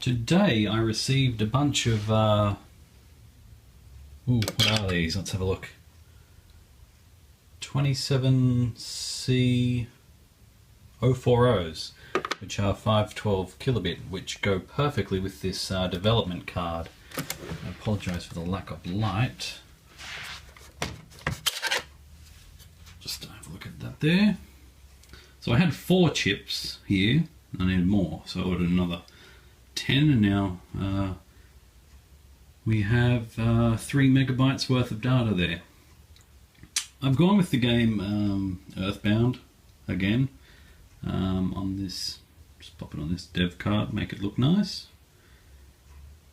Today I received a bunch of, what are these? Let's have a look. 27C040s, which are 512 kilobit, which go perfectly with this development card. I apologise for the lack of light. Just have a look at that there. So I had 4 chips here, I needed more, so I ordered another 10, and now we have 3 megabytes worth of data there. I've gone with the game EarthBound again on this. Just pop it on this dev card, make it look nice.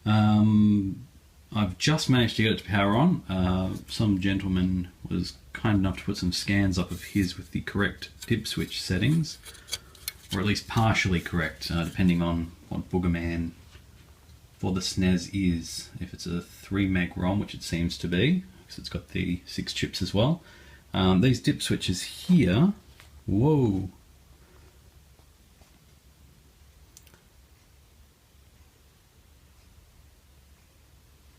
I've just managed to get it to power on. Some gentleman was kind enough to put some scans up of his with the correct dip switch settings, or at least partially correct, depending on what Boogerman for the SNES is. If it's a 3 meg ROM, which it seems to be, because it's got the 6 chips as well. These dip switches here, whoa.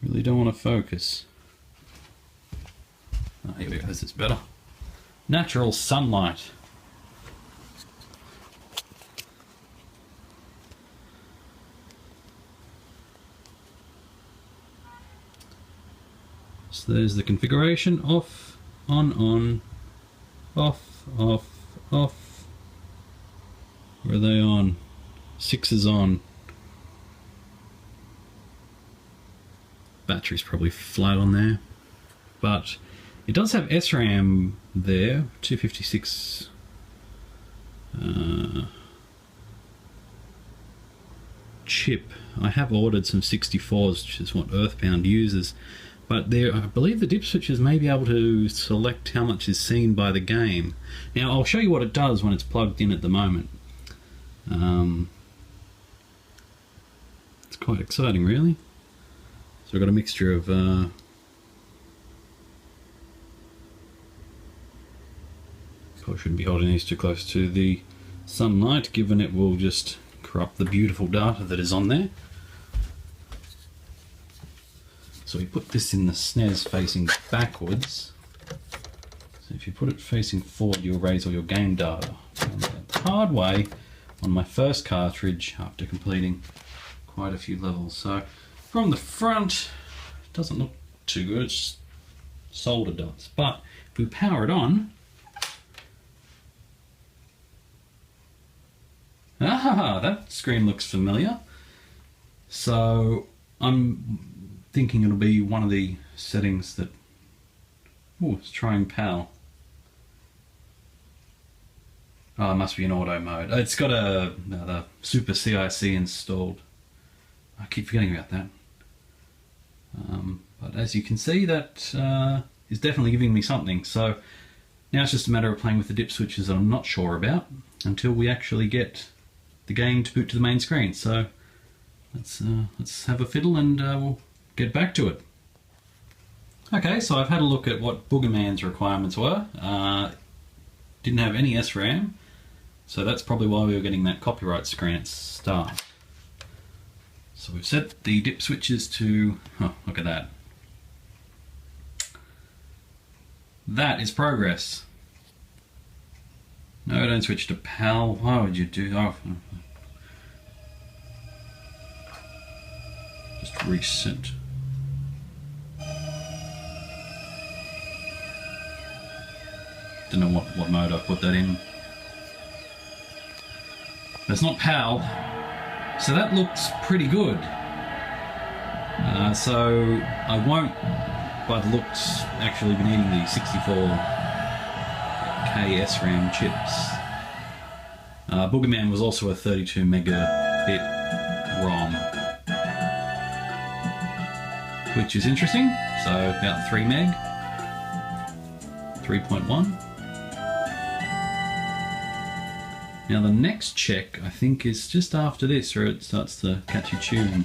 Really don't want to focus. Oh, here we go, this is better. Natural sunlight. So there's the configuration: off, on, off, off, off. Where are they on? 6 is on. Battery's probably flat on there, but it does have SRAM there, 256 chip. I have ordered some 64s, which is what EarthBound uses, but there, I believe the dip switches may be able to select how much is seen by the game. Now I'll show you what it does when it's plugged in at the moment. It's quite exciting, really. So I've got a mixture of probably shouldn't be holding these too close to the sunlight, given it will just corrupt the beautiful data that is on there. So we put this in the SNES facing backwards. So if you put it facing forward, you'll raise all your game data. The hard way on my first cartridge after completing quite a few levels. So from the front, it doesn't look too good, it's solder dots. But if we power it on, that screen looks familiar. So I'm thinking it'll be one of the settings that, it's trying PAL. Oh, it must be in auto mode. It's got the Super CIC installed. I keep forgetting about that. But as you can see, that is definitely giving me something. So now it's just a matter of playing with the dip switches that I'm not sure about until we actually get the game to boot to the main screen. So let's have a fiddle and we'll get back to it. Okay, so I've had a look at what Boogerman's requirements were. Didn't have any SRAM, so that's probably why we were getting that copyright screen at start. So we've set the dip switches to, look at that. That is progress. No, don't switch to PAL. Why would you do that? Just reset. Don't know what mode I put that in. That's not PAL. So that looks pretty good. So I won't, by the looks, actually be needing the 64K SRAM chips. Boogerman was also a 32 megabit ROM, which is interesting. So about 3 meg, 3.1. Now the next check, I think, is just after this, where it starts to catch your tune.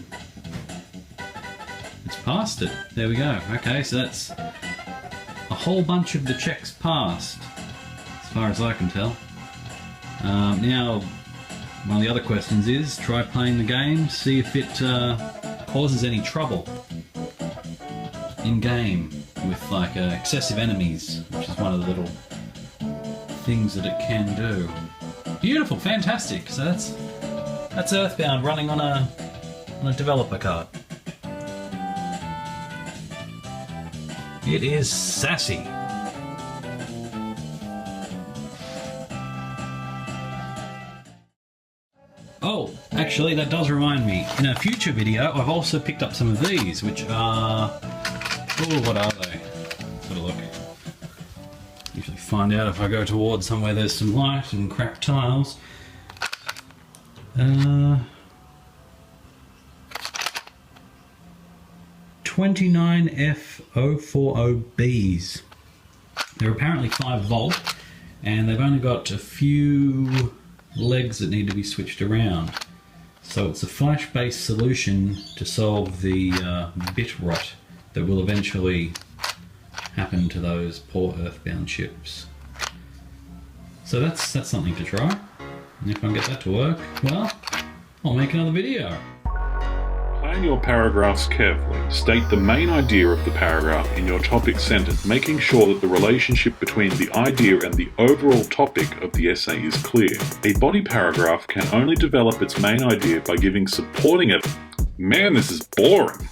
It's passed it. There we go. Okay, so that's a whole bunch of the checks passed, as far as I can tell. Now, one of the other questions is, try playing the game, see if it causes any trouble in game with like excessive enemies, which is one of the little things that it can do. Beautiful, fantastic. So that's EarthBound running on a developer card. It is sassy. Oh, actually that does remind me, in a future video I've also picked up some of these, which are... oh, what are they? Let's have a look. Usually find out if I go towards somewhere there's some light and cracked tiles. 29F040Bs. They're apparently 5 volt, and they've only got a few legs that need to be switched around. So it's a flash-based solution to solve the bit rot that will eventually happen to those poor EarthBound chips. So that's something to try. And if I can get that to work, well, I'll make another video. Plan your paragraphs carefully. State the main idea of the paragraph in your topic sentence, making sure that the relationship between the idea and the overall topic of the essay is clear. A body paragraph can only develop its main idea by giving supporting it. Man, this is boring.